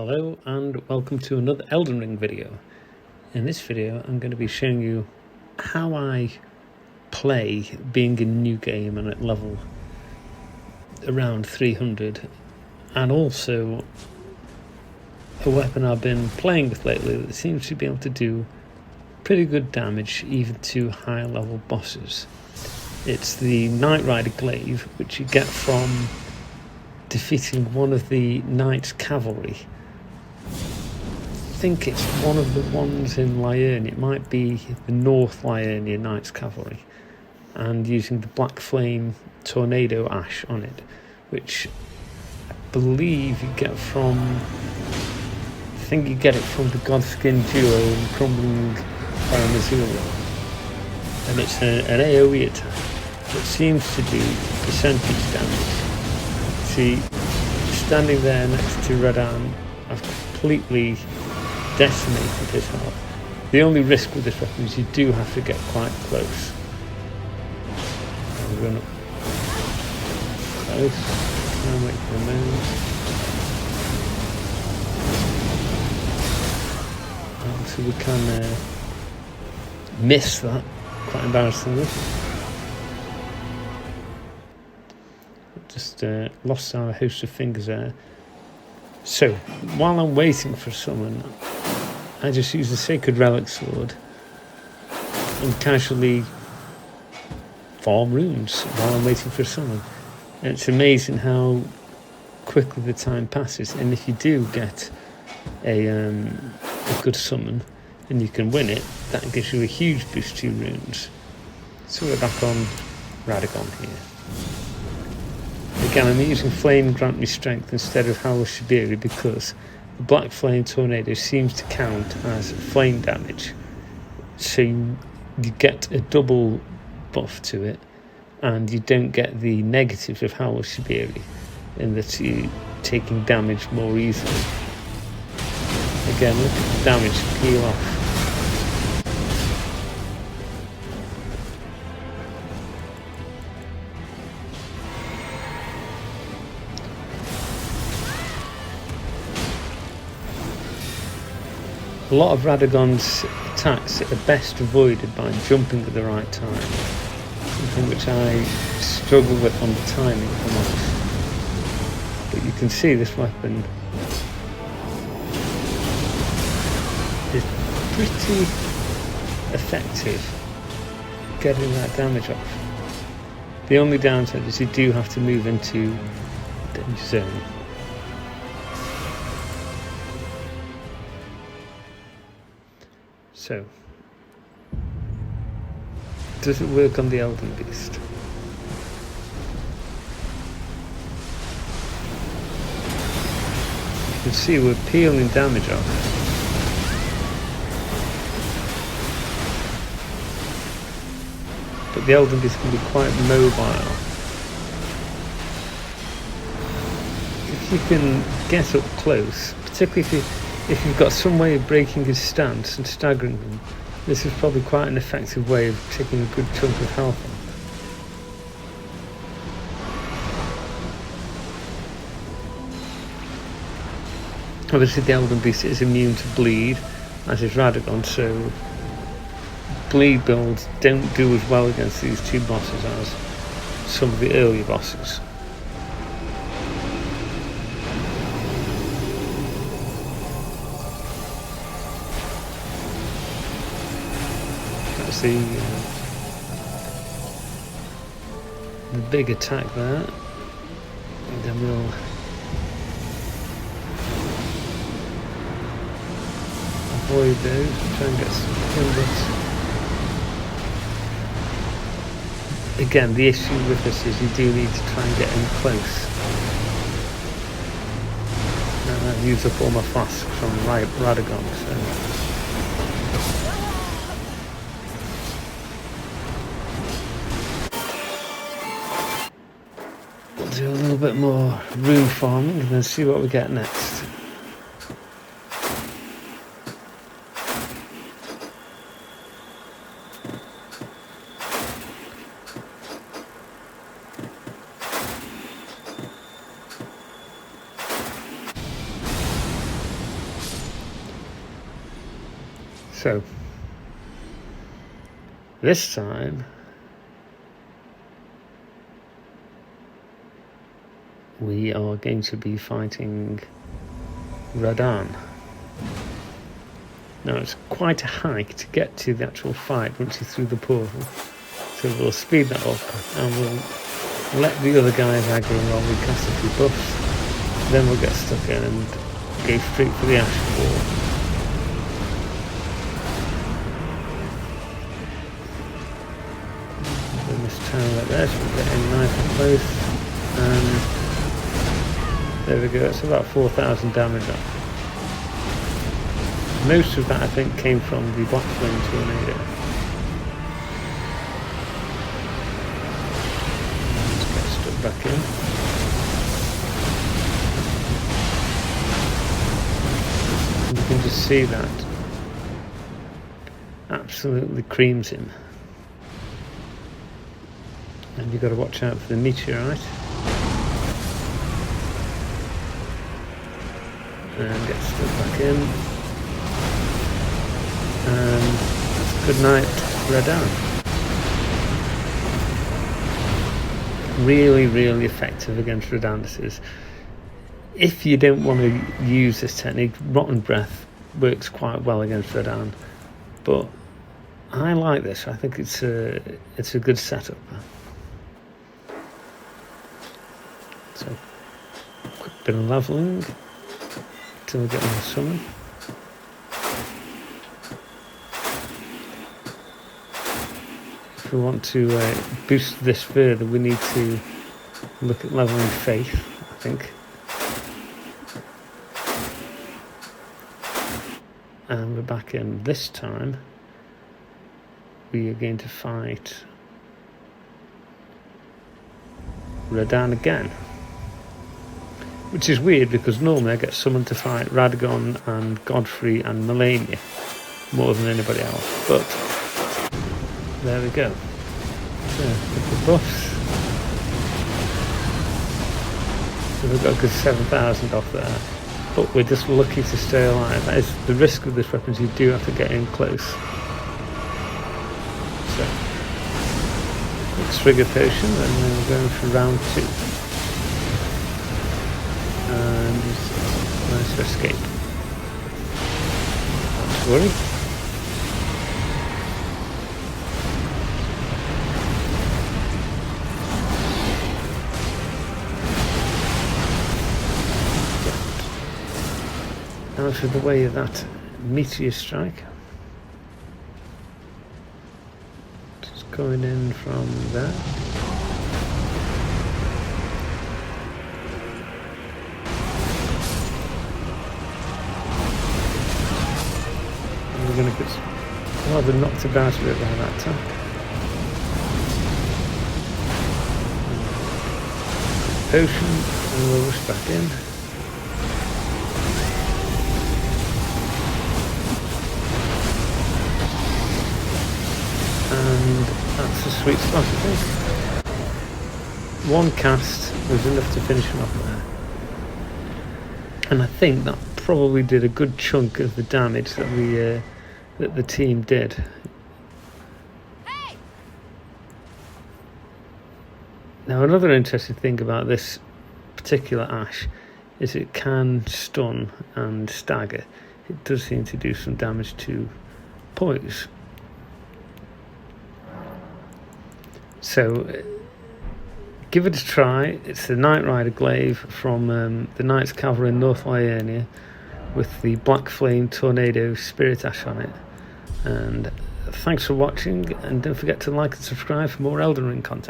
Hello and welcome to another Elden Ring video. In this video I'm going to be showing you how I play being in a new game and at level around 300, and also a weapon I've been playing with lately that seems to be able to do pretty good damage even to higher level bosses. It's the Nightrider Glaive, which you get from defeating one of the Nights Cavalry. I think it's one of the ones in Liurnia. It might be the North Liurnia Nights Cavalry, and using the Black Flame Tornado Ash on it, which I believe you get from, I think you get it from the Godskin duo in Crumbling Farum Azula, and it's an AoE attack that seems to do percentage damage. See, standing there next to Redan, I've completely decimated his health. The only risk with this weapon is you do have to get quite close. Run up close, try and wait for a move. So we can miss that, quite embarrassingly. Just lost our host of fingers there. So, while I'm waiting for someone, I just use the Sacred Relic Sword and casually farm runes while I'm waiting for someone. And it's amazing how quickly the time passes, and if you do get a good summon and you can win it, that gives you a huge boost to your runes. So we're back on Radagon here. Again, I'm using Flame Grant Me Strength instead of Howl of Shibiri because the Black Flame Tornado seems to count as flame damage. So you get a double buff to it, and you don't get the negatives of Howl of Shibiri, in that you're taking damage more easily. Again, look at the damage peel off. A lot of Radagon's attacks are best avoided by jumping at the right time, something which I struggle with on the timing, if I'm honest. But you can see this weapon is pretty effective getting that damage off. The only downside is you do have to move into the danger zone. So, does it work on the Elden Beast? You can see we're peeling damage off. But the Elden Beast can be quite mobile. If you can get up close, particularly if you've got some way of breaking his stance and staggering him, this is probably quite an effective way of taking a good chunk of health off. Obviously the Elden Beast is immune to bleed, as is Radagon, so bleed builds don't do as well against these two bosses as some of the earlier bosses. The big attack there, and then we'll avoid those, try and get some kills. Again, the issue with this is you do need to try and get in close. And I've used up all my flasks from Radagon, so do a little bit more rune farming and then see what we get next. So this time we are going to be fighting Radahn. Now it's quite a hike to get to the actual fight once you're through the portal, so we'll speed that up and we'll let the other guys aggro while we cast a few buffs. Then we'll get stuck in and go straight for the Ash Wall. In this town like there, so we're getting nice and close, and there we go, it's about 4,000 damage up. Most of that I think came from the Black Flame Tornado. Let's get stuck back in. And you can just see that absolutely creams him. And you've got to watch out for the meteorite. And get stuck back in. And good night, Radahn. Really, really effective against Radahn. This is. If you don't want to use this technique, Rotten Breath works quite well against Radahn. But I like this. I think it's a good setup. So, quick bit of leveling till we get on the summon. If we want to boost this further, we need to look at leveling Faith, I think. And we're back in. This time we are going to fight Radahn again, which is weird because normally I get summoned to fight Radagon and Godfrey and Melania more than anybody else, but there we go. So, the buffs. So we've got a good 7,000 off there, but we're just lucky to stay alive. That is the risk of this weapon, is you do have to get in close. So, let's trigger potion, and then we're going for round 2. And nice to escape. Don't worry. Out of the way of that meteor strike. Just going in from there. And we're going to get rather knocked about a bit by that attack. Potion, and we'll rush back in. And that's a sweet spot, I think. One cast was enough to finish him off there. And I think that probably did a good chunk of the damage that that the team did. Hey! Now another interesting thing about this particular Ash is it can stun and stagger. It does seem to do some damage to poise. So give it a try. It's the Nightrider Glaive from the Nights Cavalry in North Liurnia with the Black Flame Tornado Spirit Ash on it. And thanks for watching, and don't forget to like and subscribe for more Elden Ring content.